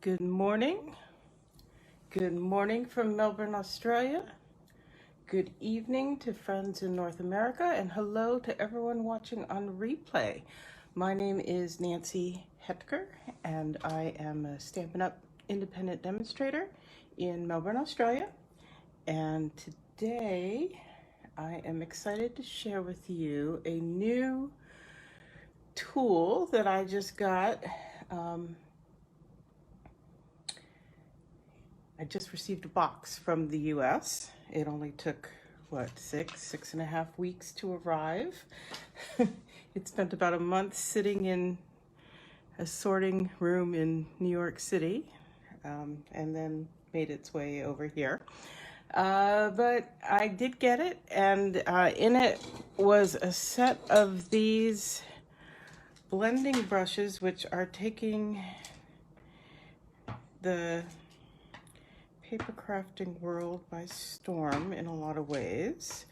Good morning. Good morning from Melbourne, Australia. Good evening to friends in North America, and hello to everyone watching on replay. My name is Nancy Hetker, and I am a Stampin' Up! Independent demonstrator in Melbourne, Australia. And today I am excited to share with you a new tool that I just got. I just received a box from the US. It only took, what, six and a half weeks to arrive. It spent about a month sitting in a sorting room in New York City, and then made its way over here. But I did get it, and in it was a set of these blending brushes, which are taking the paper crafting world by storm in a lot of ways.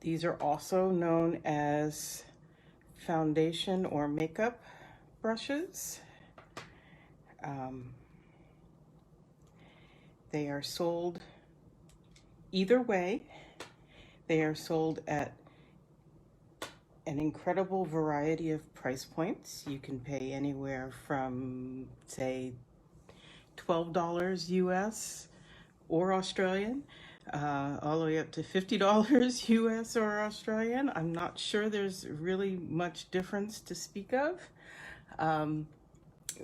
These are also known as foundation or makeup brushes. They are sold either way. They are sold at an incredible variety of price points. You can pay anywhere from, say, $12 US or Australian, all the way up to $50 US or Australian. I'm not sure there's really much difference to speak of.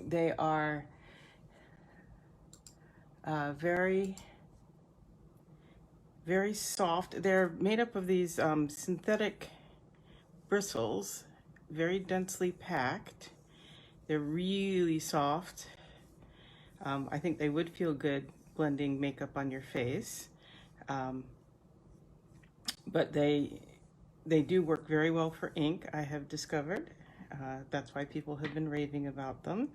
They are very, very soft. They're made up of these synthetic bristles, very densely packed. They're really soft. I think they would feel good blending makeup on your face, but they do work very well for ink, I have discovered. That's why people have been raving about them.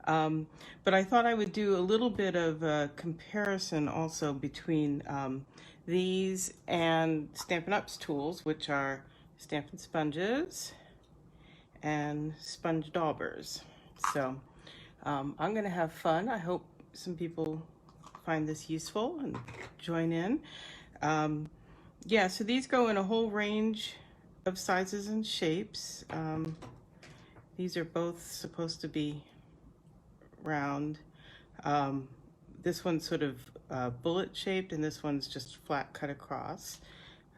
But I thought I would do a little bit of a comparison also between these and Stampin' Up's tools, which are Stampin' Sponges and Sponge Daubers. So I'm gonna have fun. I hope some people find this useful and join in. Yeah, so these go in a whole range of sizes and shapes. These are both supposed to be round. This one's sort of bullet shaped, and this one's just flat cut across.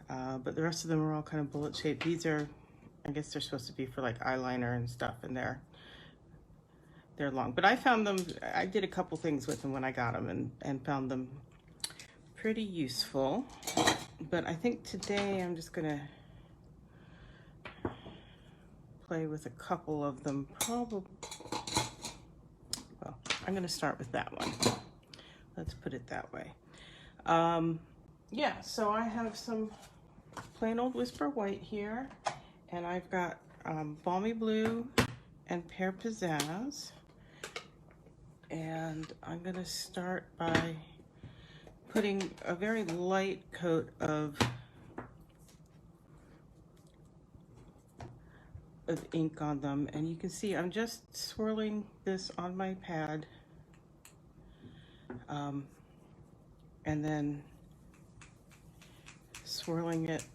But the rest of them are all kind of bullet shaped. These are, I guess they're supposed to be for like eyeliner and stuff, and they're long. But I found them, I did a couple things with them when I got them and found them pretty useful. But I think today I'm just gonna play with a couple of them. Probably, well, I'm gonna start with that one. Let's put it that way. Yeah, so I have some plain old Whisper White here, and I've got Balmy Blue and Pear Pizzazz. And I'm gonna start by putting a very light coat of ink on them. And you can see I'm just swirling this on my pad, and then swirling it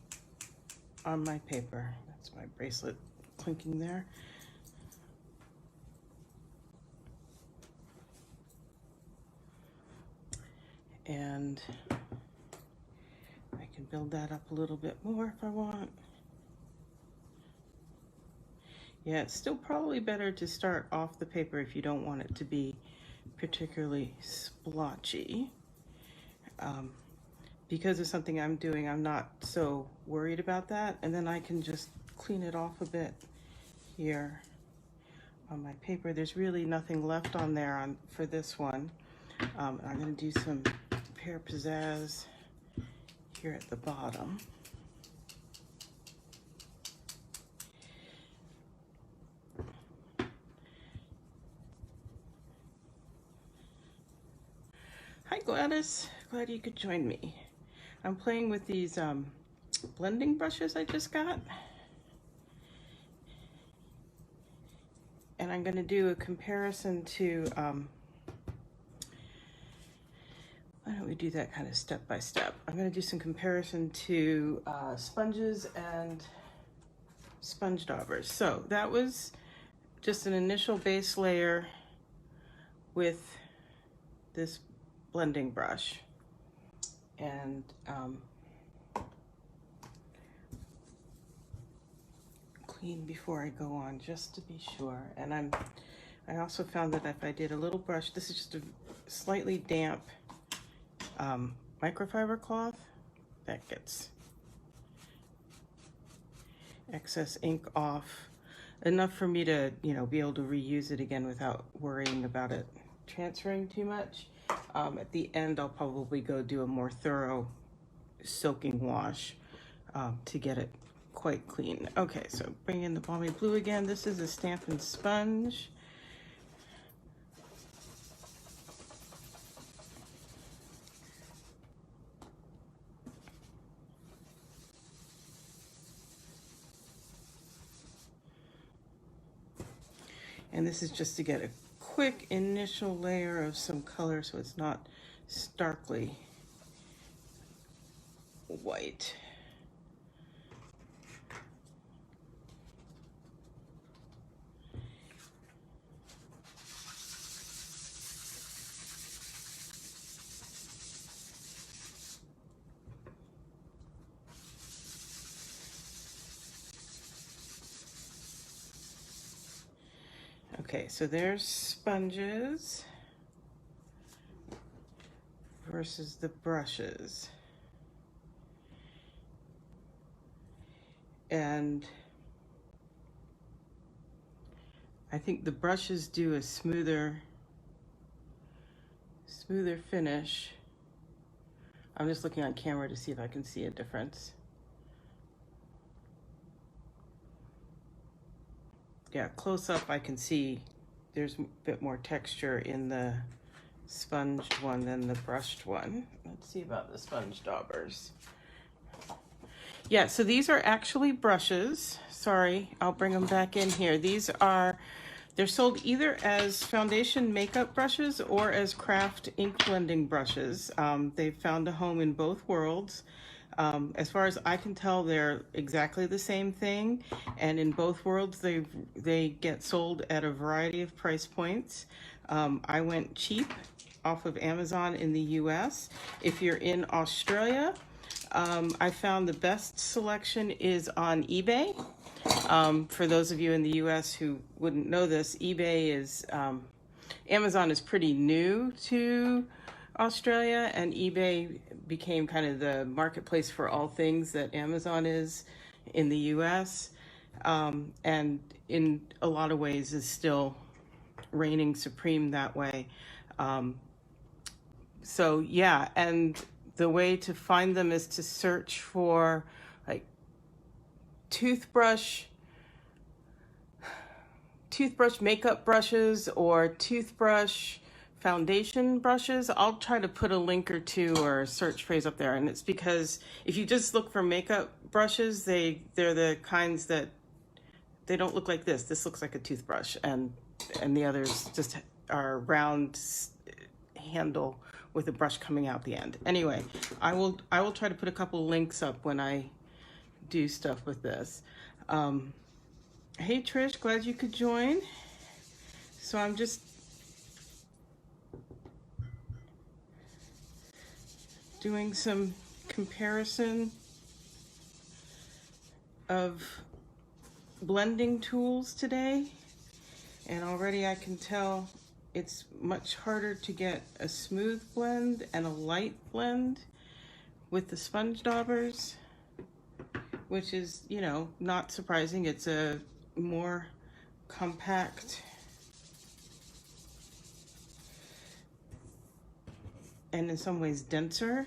on my paper. That's my bracelet clinking there. And I can build that up a little bit more if I want. Yeah, it's still probably better to start off the paper if you don't want it to be particularly splotchy. Because of something I'm doing, I'm not so worried about that. And then I can just clean it off a bit here on my paper. There's really nothing left on there for this one. I'm gonna do some Pear Pizzazz here at the bottom. Hi Gladys, glad you could join me. I'm playing with these blending brushes I just got. and I'm going to do a comparison to, why don't we do that kind of step by step? I'm going to do some comparison to Sponges and Sponge Daubers. So that was just an initial base layer with this blending brush. And clean before I go on, just to be sure. And I also found that if I did a little brush, this is just a slightly damp microfiber cloth, that gets excess ink off, enough for me to, you know, be able to reuse it again without worrying about it transferring too much. At the end, I'll probably go do a more thorough soaking wash to get it quite clean. Okay, so bring in the Balmy Blue again. This is a Stamp and Sponge. And this is just to get a quick initial layer of some color so it's not starkly white. Okay, so there's sponges versus the brushes. And I think the brushes do a smoother finish. I'm just looking on camera to see if I can see a difference. Yeah, close up I can see there's a bit more texture in the sponged one than the brushed one. Let's see about the Sponge Daubers. Yeah, so these are actually brushes. Sorry, I'll bring them back in here. They're sold either as foundation makeup brushes or as craft ink blending brushes. They've found a home in both worlds. As far as I can tell, they're exactly the same thing, and in both worlds they get sold at a variety of price points. I went cheap off of Amazon in the US. If you're in Australia, I found the best selection is on eBay. For those of you in the US who wouldn't know this, Amazon is pretty new to Australia, and eBay became kind of the marketplace for all things that Amazon is in the US, and in a lot of ways is still reigning supreme that way. So yeah, and the way to find them is to search for like toothbrush makeup brushes or toothbrush foundation brushes. I'll try to put a link or two or a search phrase up there, and it's because if you just look for makeup brushes, they're the kinds that they don't look like this. This looks like a toothbrush, and the others just are round handle with a brush coming out the end. Anyway, I will try to put a couple links up when I do stuff with this. Hey Trish, glad you could join. So I'm just doing some comparison of blending tools today, and already I can tell it's much harder to get a smooth blend and a light blend with the Sponge Daubers, which is, you know, not surprising. It's a more compact and in some ways denser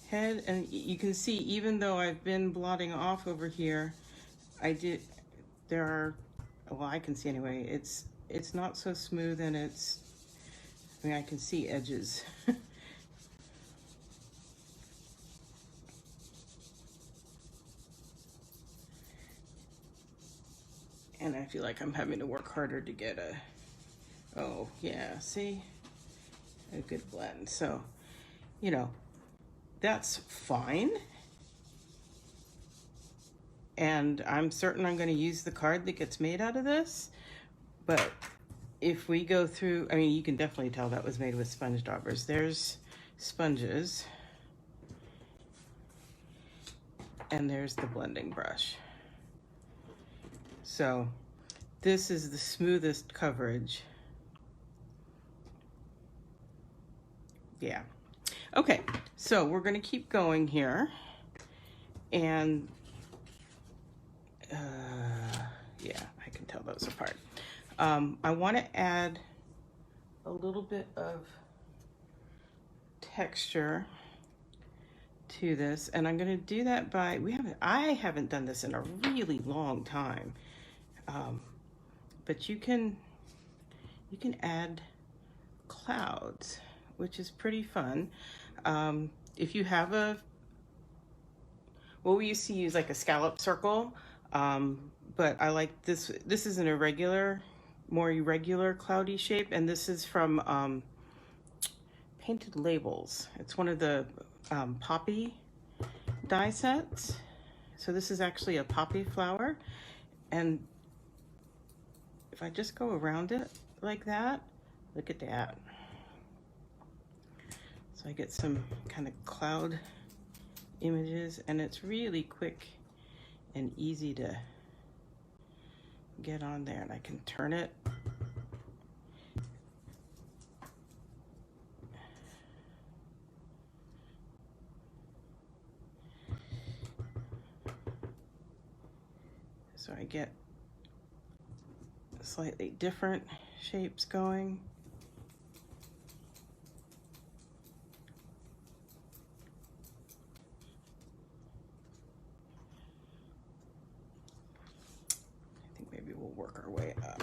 head. And you can see, even though I've been blotting off over here, I can see anyway, it's not so smooth, and I can see edges. And I feel like I'm having to work harder to get a, oh yeah, see? A good blend. So, you know, that's fine. And I'm certain I'm going to use the card that gets made out of this. But if we go through, I mean, you can definitely tell that was made with sponge daubers. There's sponges. And there's the blending brush. So this is the smoothest coverage. Yeah. Okay, so we're going to keep going here. And yeah, I can tell those apart. I want to add a little bit of texture to this, and I'm going to do that by, I haven't done this in a really long time, but you can add clouds, which is pretty fun. If you have well, we used to use like a scallop circle, but I like this. This is an irregular, more irregular cloudy shape, and this is from Painted Labels. It's one of the poppy die sets. So this is actually a poppy flower, and if I just go around it like that, look at that. So I get some kind of cloud images, and it's really quick and easy to get on there, and I can turn it. So I get slightly different shapes going. I think maybe we'll work our way up.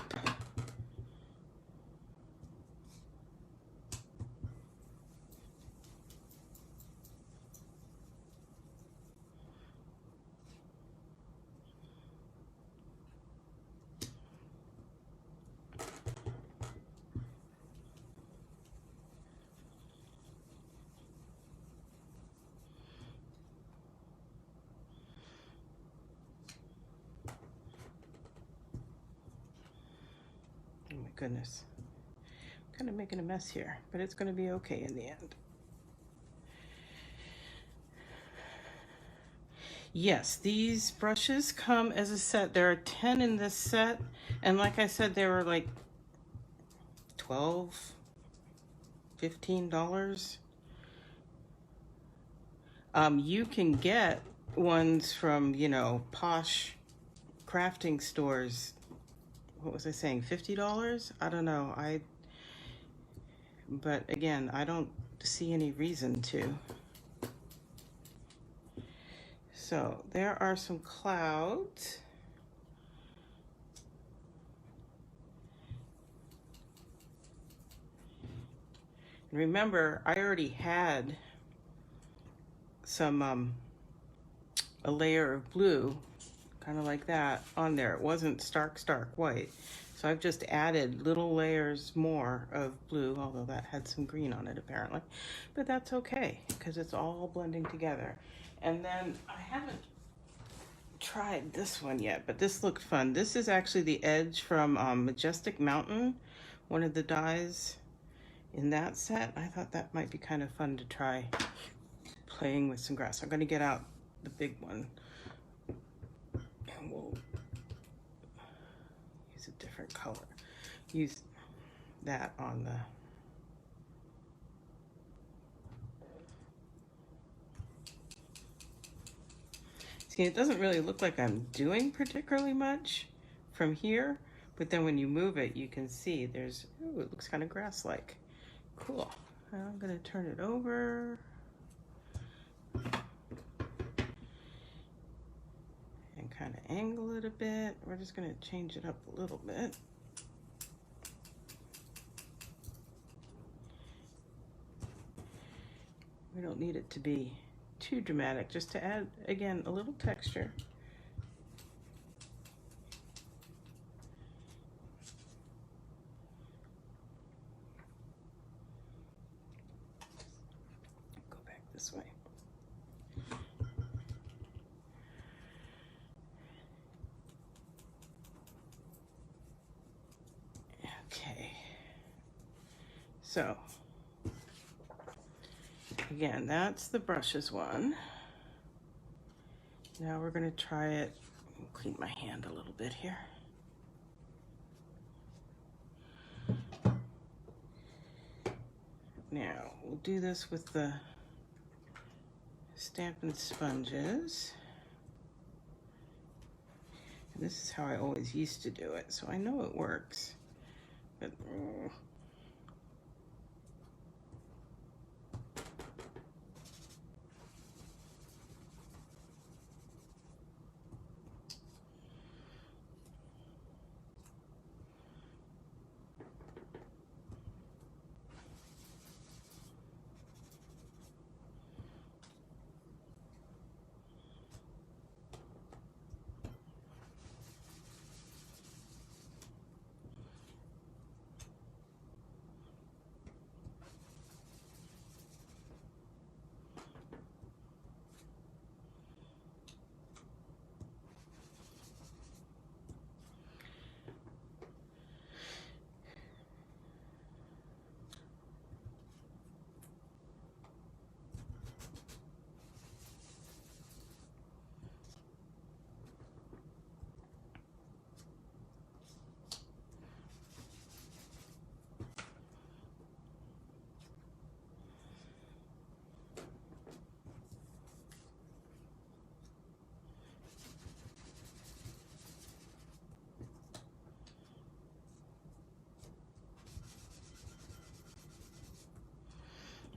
Oh my goodness. I'm kind of making a mess here, but it's going to be okay in the end. Yes, these brushes come as a set. There are 10 in this set, and like I said, they were like $12, $15. You can get ones from, you know, posh crafting stores. What was I saying, $50? I don't know. But again, I don't see any reason to. So there are some clouds. And remember, I already had some a layer of blue, kind of like that, on there. It wasn't stark white. So I've just added little layers more of blue, although that had some green on it apparently. But that's okay, because it's all blending together. And then I haven't tried this one yet, but this looked fun. This is actually the edge from Majestic Mountain, one of the dies in that set. I thought that might be kind of fun to try playing with some grass. I'm going to get out the big one, and we'll use a different color. Use that on the it doesn't really look like I'm doing particularly much from here, but then when you move it, you can see there's, ooh, it looks kind of grass-like. Cool. I'm gonna turn it over. And kind of angle it a bit. We're just gonna change it up a little bit. We don't need it to be too dramatic, just to add, again, a little texture. this way. Okay. So, again, that's the brushes one. Now we're going to try it. Clean my hand a little bit here. Now, we'll do this with the Stampin' Sponges. And this is how I always used to do it, so I know it works. But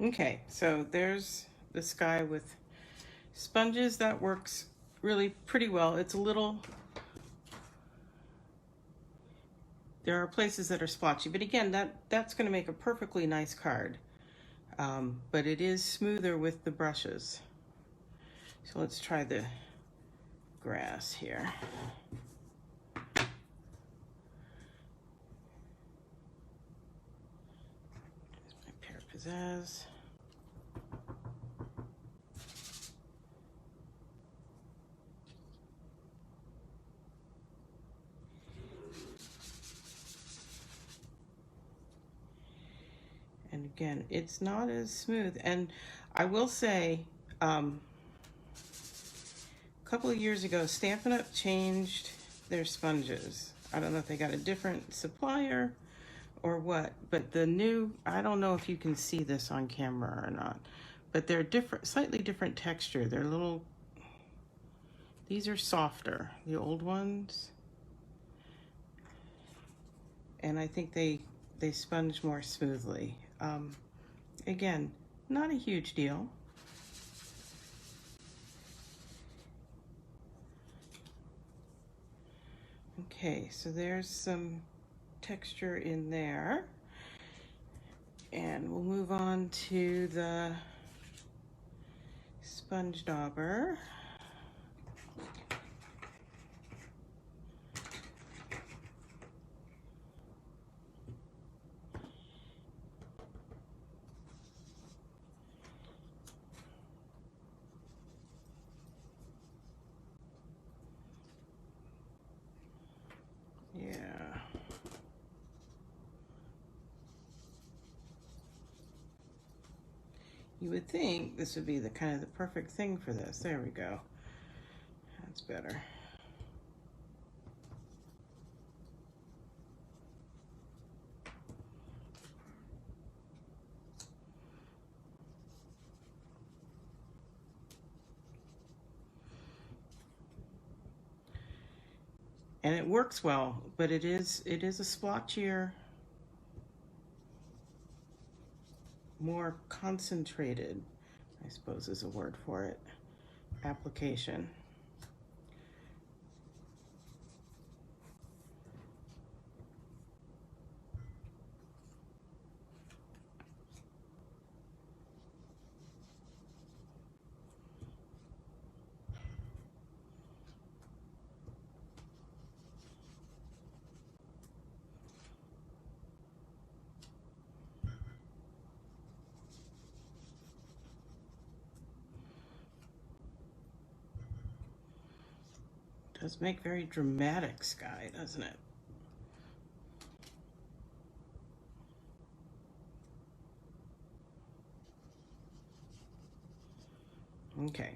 okay, so there's the sky with sponges. That works really pretty well. It's a little, there are places that are splotchy, but again, that's going to make a perfectly nice card. But it is smoother with the brushes. So let's try the grass here. There's my pair of pizzazz. And again, it's not as smooth. And I will say, a couple of years ago, Stampin' Up! Changed their sponges. I don't know if they got a different supplier or what, but the new, I don't know if you can see this on camera or not, but they're different, slightly different texture. They're little, these are softer, the old ones. And I think they sponge more smoothly. Again, not a huge deal. Okay, so there's some texture in there. And we'll move on to the sponge dauber. Yeah. You would think this would be the kind of the perfect thing for this. There we go. That's better. And it works well, but it is a splotchier, more concentrated, I suppose is a word for it, application. Does make very dramatic sky, doesn't it? Okay,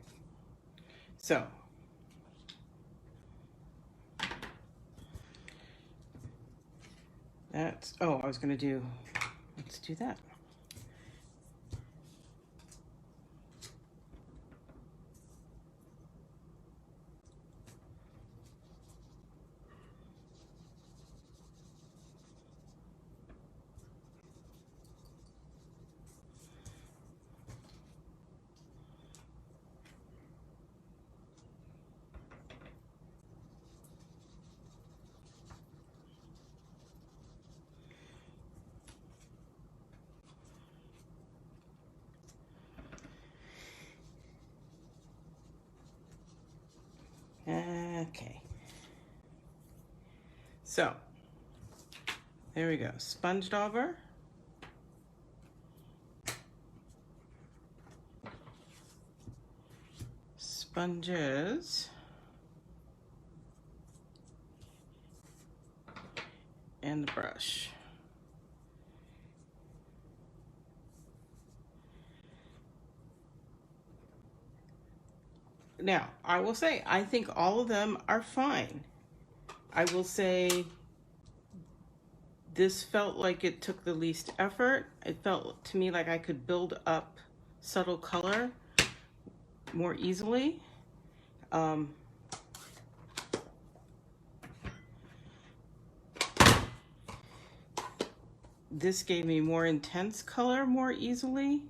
so that's, oh, I was gonna do, let's do that. Okay, so there we go. Sponge dauber, sponges, and the brush. Now, I will say, I think all of them are fine. I will say this felt like it took the least effort. It felt to me like I could build up subtle color more easily. This gave me more intense color more easily.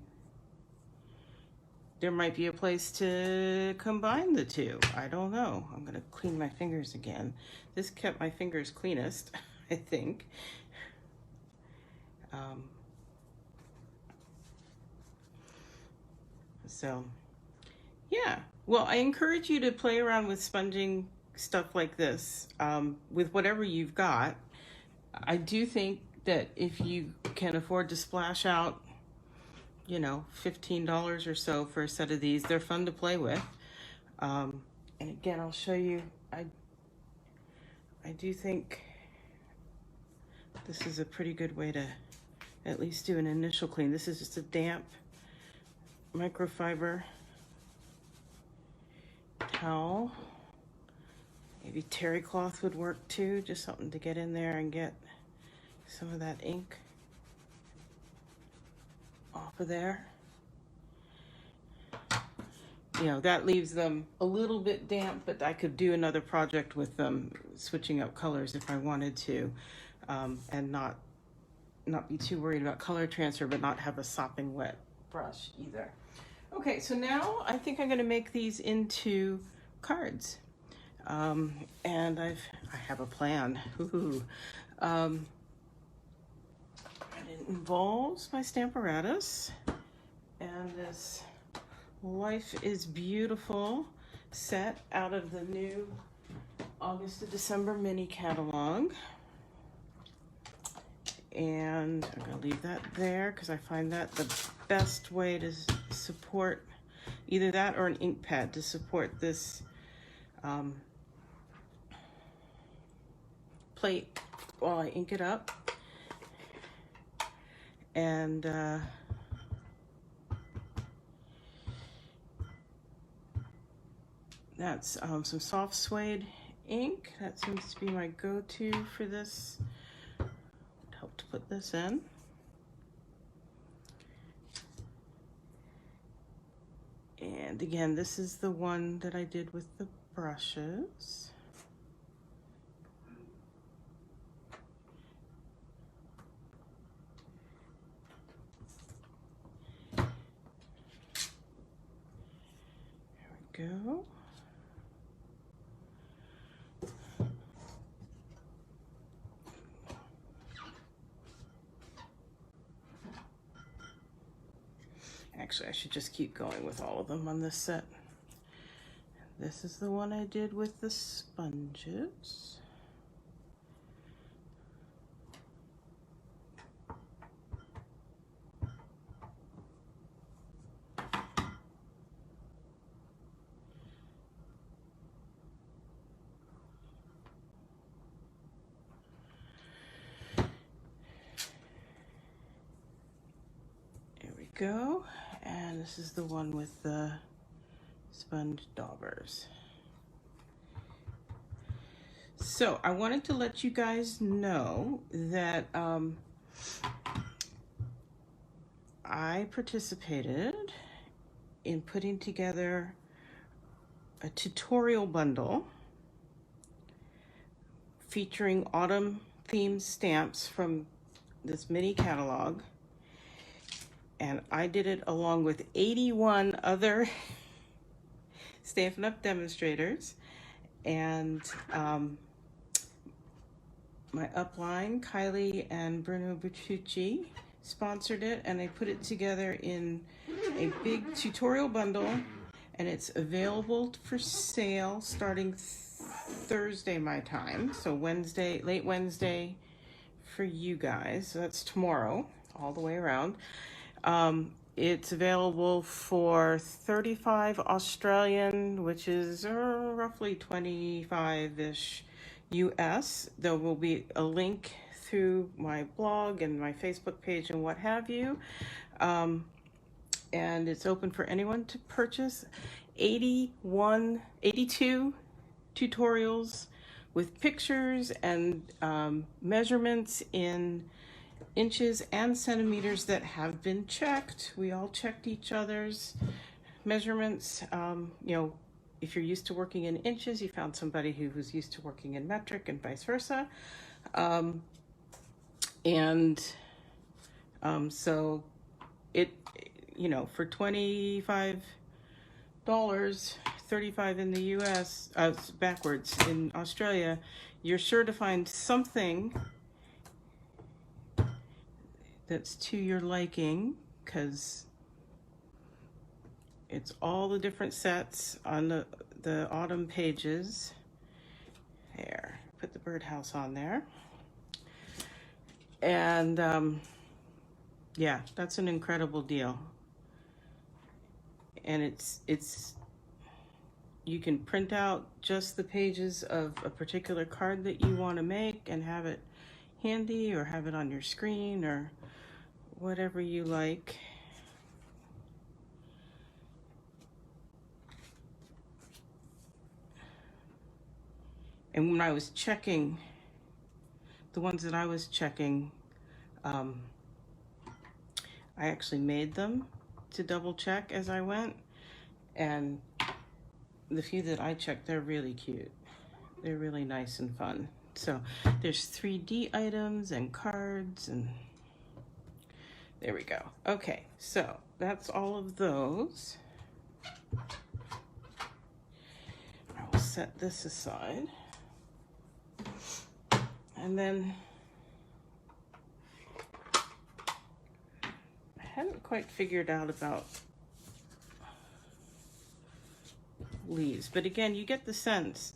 There might be a place to combine the two. I don't know. I'm gonna clean my fingers again. This kept my fingers cleanest, I think. So, yeah. Well, I encourage you to play around with sponging stuff like this with whatever you've got. I do think that if you can afford to splash out, you know, $15 or so for a set of these, they're fun to play with. And again, I'll show you, I do think this is a pretty good way to at least do an initial clean. This is just a damp microfiber towel. Maybe terry cloth would work too, just something to get in there and get some of that ink off of there. You know, that leaves them a little bit damp, but I could do another project with them, switching up colors if I wanted to, and not be too worried about color transfer, but not have a sopping wet brush either. Okay, so now I think I'm gonna make these into cards. And I have a plan. And it involves my Stamparatus and this Life is Beautiful set out of the new August to December mini catalog. And I'm gonna leave that there because I find that the best way to support either that or an ink pad to support this plate while I ink it up. And that's some soft suede ink. That seems to be my go-to for this. Would help to put this in. And again, this is the one that I did with the brushes. There we go. Actually, I should just keep going with all of them on this set. This is the one I did with the sponges. go. And this is the one with the sponge daubers. So I wanted to let you guys know that I participated in putting together a tutorial bundle featuring autumn themed stamps from this mini catalog. And I did it along with 81 other Stampin' Up! Demonstrators. And my upline, Kylie and Bruno Bucciucci, sponsored it, and they put it together in a big tutorial bundle, and it's available for sale starting Thursday my time, so Wednesday, late Wednesday for you guys. So that's tomorrow, all the way around. It's available for 35 Australian, which is roughly 25-ish US. There will be a link through my blog and my Facebook page and what have you. And it's open for anyone to purchase. 82 tutorials with pictures and measurements in inches and centimeters that have been checked. We all checked each other's measurements. You know, if you're used to working in inches, you found somebody who was used to working in metric and vice versa. So it, you know, for $25, 35 in the US, backwards in Australia, you're sure to find something that's to your liking, because it's all the different sets on the autumn pages. There, put the birdhouse on there. And yeah, that's an incredible deal. And it's you can print out just the pages of a particular card that you want to make and have it handy, or have it on your screen, or whatever you like. And when I was checking, the ones that I was checking, I actually made them to double check as I went. And the few that I checked, they're really cute. They're really nice and fun. So there's 3D items and cards, and there we go. Okay, so that's all of those. I will set this aside. And then I hadn't quite figured out about leaves, but again, you get the sense.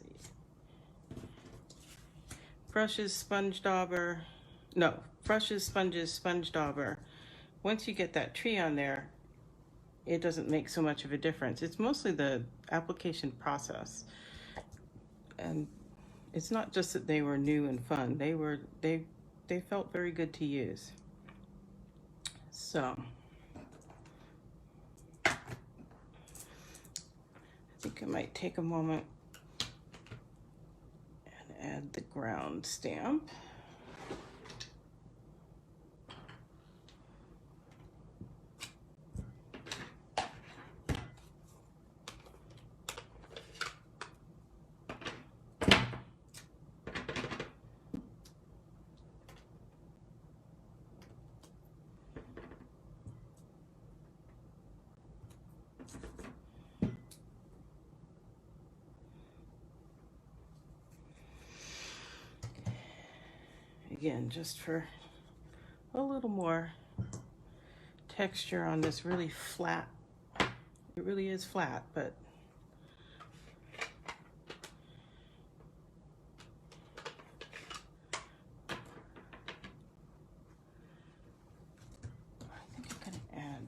Brushes, sponge dauber, no, brushes, sponges, sponge dauber. Once you get that tree on there, it doesn't make so much of a difference. It's mostly the application process. And it's not just that they were new and fun. They felt very good to use. So I think I might take a moment and add the ground stamp. Again, just for a little more texture on this really flat. It really is flat, but I think I'm gonna add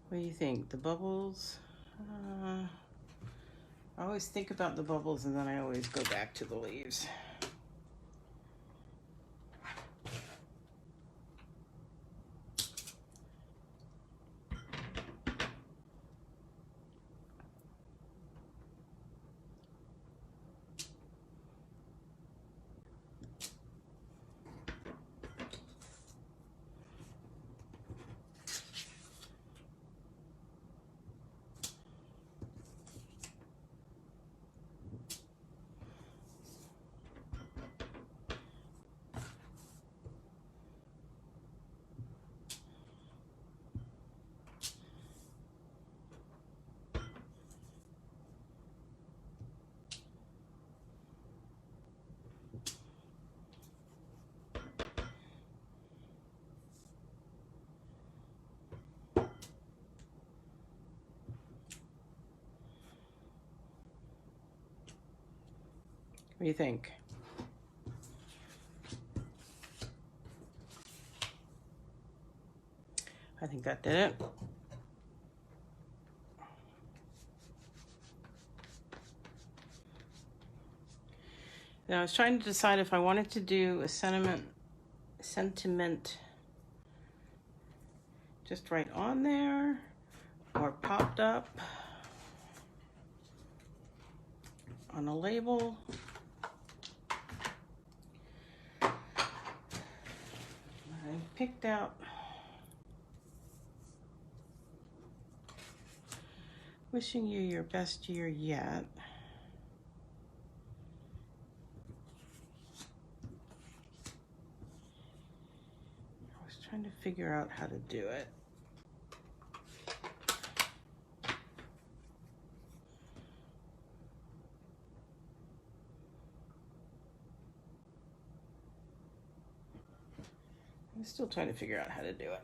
what do you think? The bubbles? I always think about the bubbles and then I always go back to the leaves. What do you think? I think that did it. Now I was trying to decide if I wanted to do a sentiment just right on there or popped up on a label. I picked out wishing you your best year yet. I was trying to figure out how to do it. I'm still trying to figure out how to do it.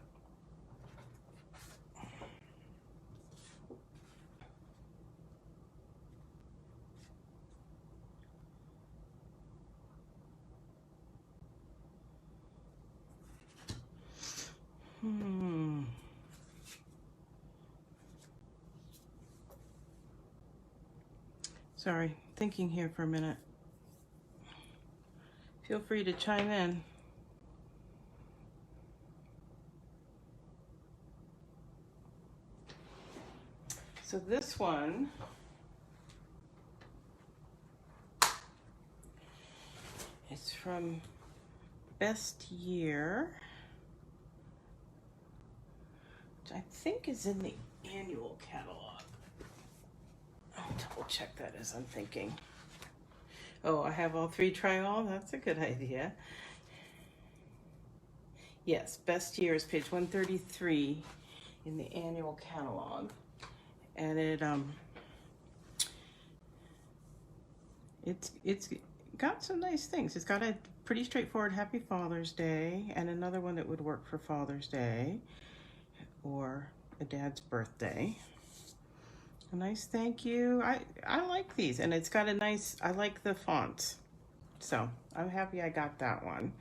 Sorry, thinking here for a minute. Feel free to chime in. So this one is from Best Year, which I think is in the annual catalog. I'll double check that as I'm thinking. Oh, I have all three try all? That's a good idea. Yes, Best Year is page 133 in the annual catalog. And it's got some nice things. It's got a pretty straightforward Happy Father's Day and another one that would work for Father's Day or a dad's birthday. A nice thank you. I like these, and it's got a nice, I like the fonts. So I'm happy I got that one.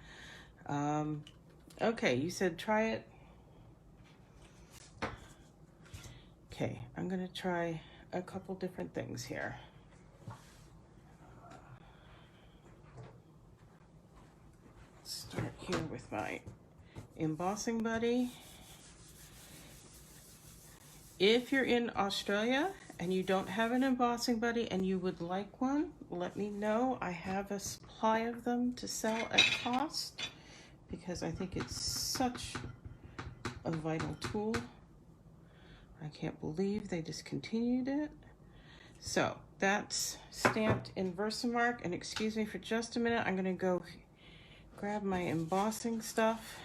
Okay, you said try it. Okay, I'm gonna try a couple different things here. Let's start here with my embossing buddy. If you're in Australia and you don't have an embossing buddy and you would like one, let me know. I have a supply of them to sell at cost because I think it's such a vital tool. I can't believe they discontinued it. So that's stamped in Versamark, and excuse me for just a minute, I'm gonna go grab my embossing stuff.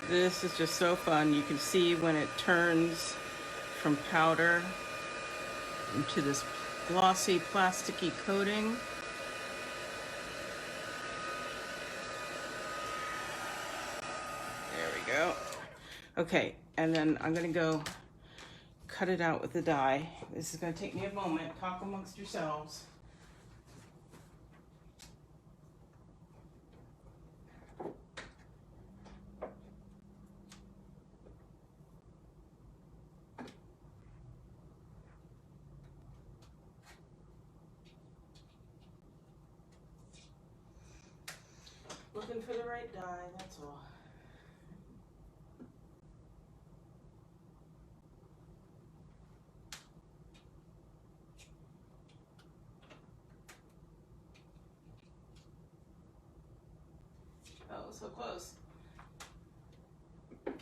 This is just so fun. You can see when it turns from powder into this glossy, plasticky coating. There we go. Okay, and then I'm gonna go cut it out with the die. This is gonna take me a moment. Talk amongst yourselves. Looking for the right die, that's all. Oh, so close. Okay,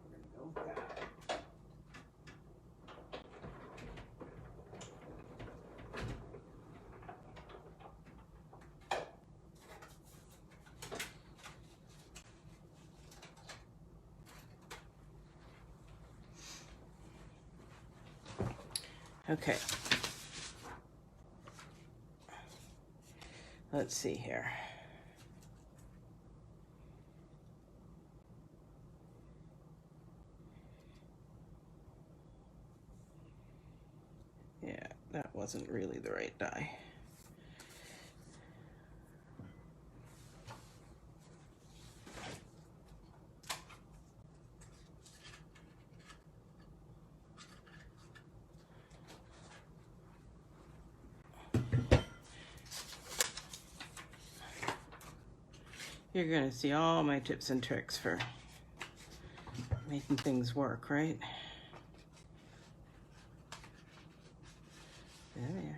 we're gonna go with that. Okay. Let's see here. Yeah, that wasn't really the right die. You're gonna see all my tips and tricks for making things work, right? There we are.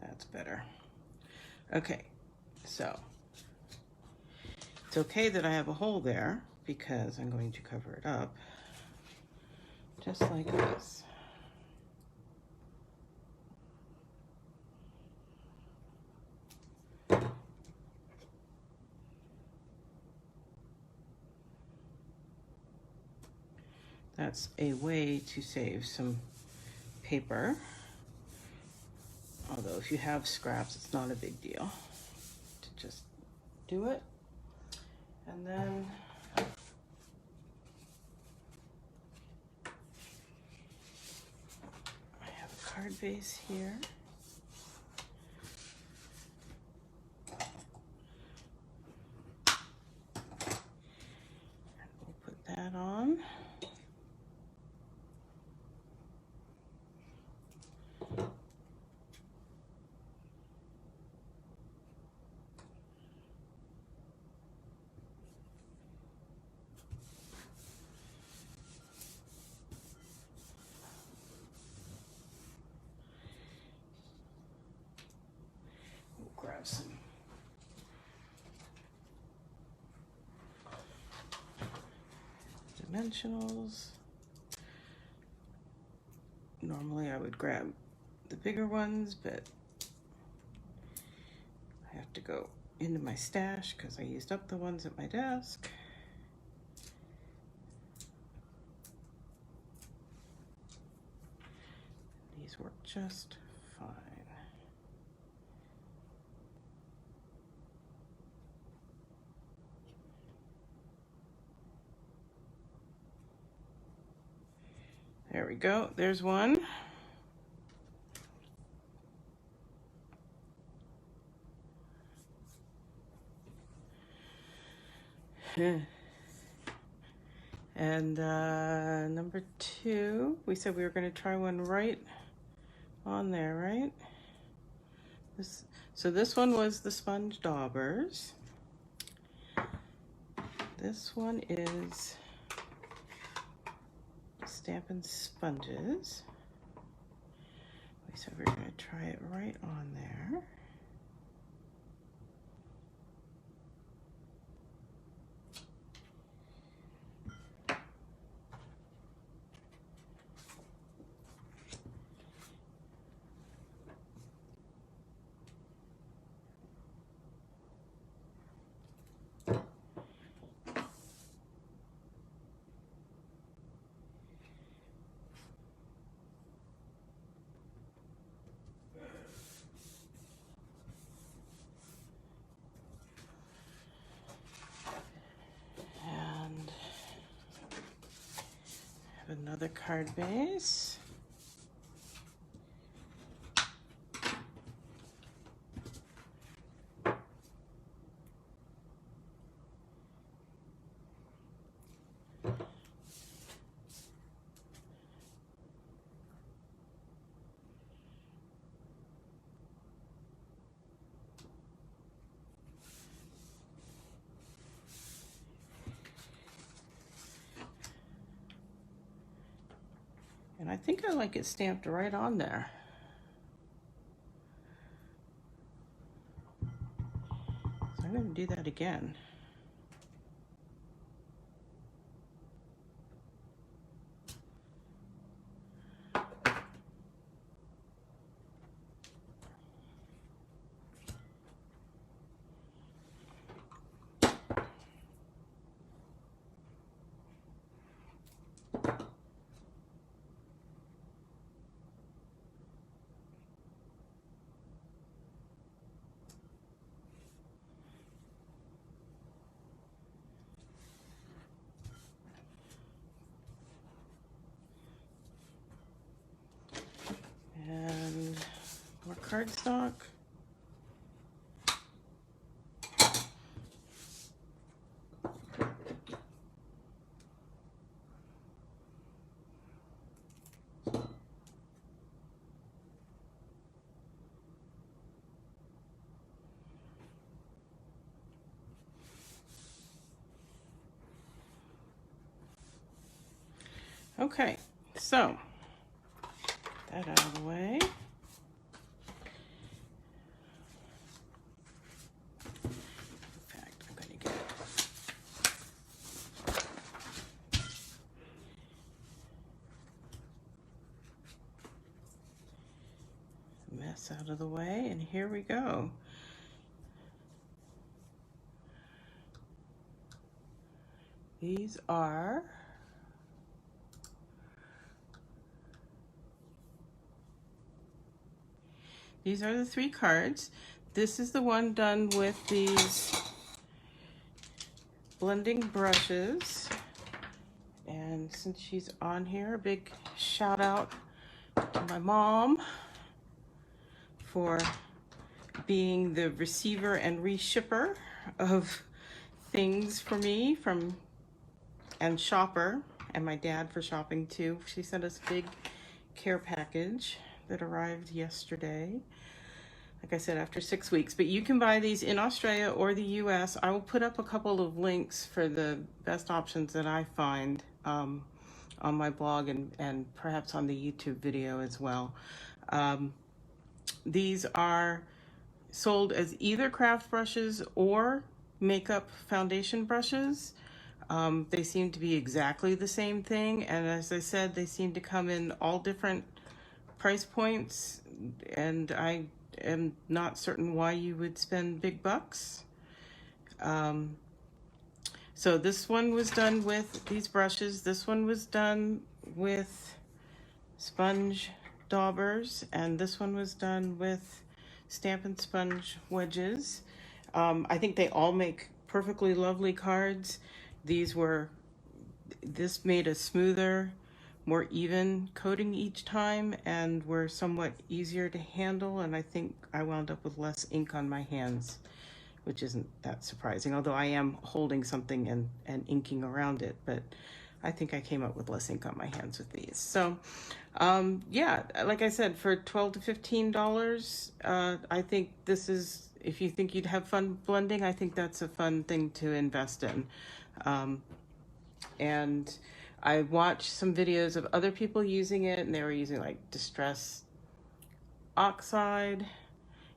That's better. Okay, so it's okay that I have a hole there because I'm going to cover it up just like this. That's a way to save some paper. Although if you have scraps, it's not a big deal to just do it. And then I have a card base here. And we'll put that on. Grab some dimensionals. Normally I would grab the bigger ones, but I have to go into my stash because I used up the ones at my desk. These work just fine. There we go, there's one. And And number 2, we said we were going to try one right on there, right? So this one was the Sponge Daubers. This one is Stampin' Sponges. We said we were going to try it right on there. And have another card base. And I think I like it stamped right on there. So I'm going to do that again. And more cardstock. Okay, so that out of the way. In fact, I'm going to get the mess out of the way, and here we go. These are the 3 cards. This is the one done with these blending brushes. And since she's on here, a big shout out to my mom for being the receiver and reshipper of things for me and shopper, and my dad for shopping too. She sent us a big care package that arrived yesterday. Like I said, after 6 weeks, but you can buy these in Australia or the US. I will put up a couple of links for the best options that I find on my blog and perhaps on the YouTube video as well. These are sold as either craft brushes or makeup foundation brushes. They seem to be exactly the same thing, and as I said, they seem to come in all different price points, and I am not certain why you would spend big bucks. So this one was done with these brushes. This one was done with sponge daubers, and this one was done with Stampin' Sponge wedges. I think they all make perfectly lovely cards. This made a smoother, more even coating each time, and were somewhat easier to handle, and I think I wound up with less ink on my hands, which isn't that surprising, although I am holding something and inking around it. But I think I came up with less ink on my hands with these. So, yeah, like I said, for $12 to $15, I think this is, if you think you'd have fun blending, I think that's a fun thing to invest in. And I watched some videos of other people using it, and they were using like Distress Oxide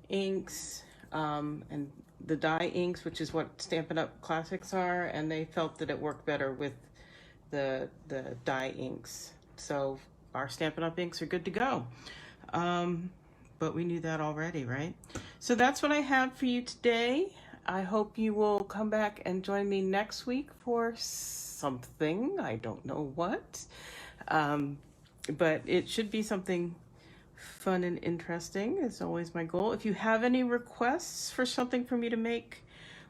inks, and the dye inks, which is what Stampin' Up! Classics are, and they felt that it worked better with the dye inks. So our Stampin' Up! Inks are good to go. But we knew that already, right? So that's what I have for you today. I hope you will come back and join me next week for something. I don't know what. But it should be something fun and interesting. It's always my goal. If you have any requests for something for me to make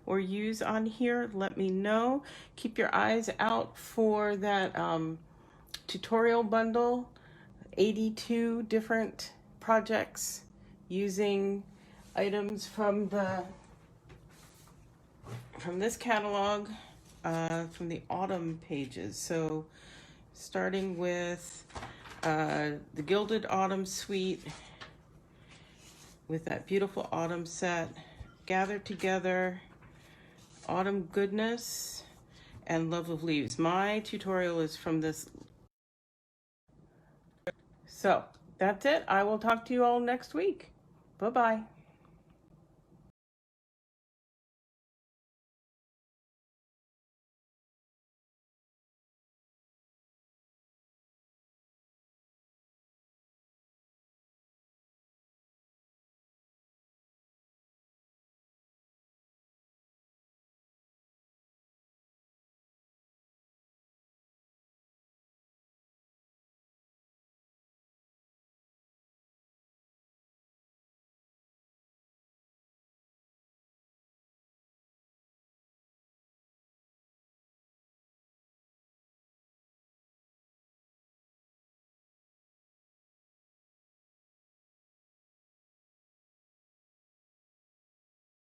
or use on here, let me know. Keep your eyes out for that tutorial bundle, 82 different projects using items from this catalog, from the autumn pages. So starting with the Gilded Autumn Suite with that beautiful autumn set, Gather Together, Autumn Goodness, and Love of Leaves. My tutorial is from this. So that's it. I will talk to you all next week. Bye-bye.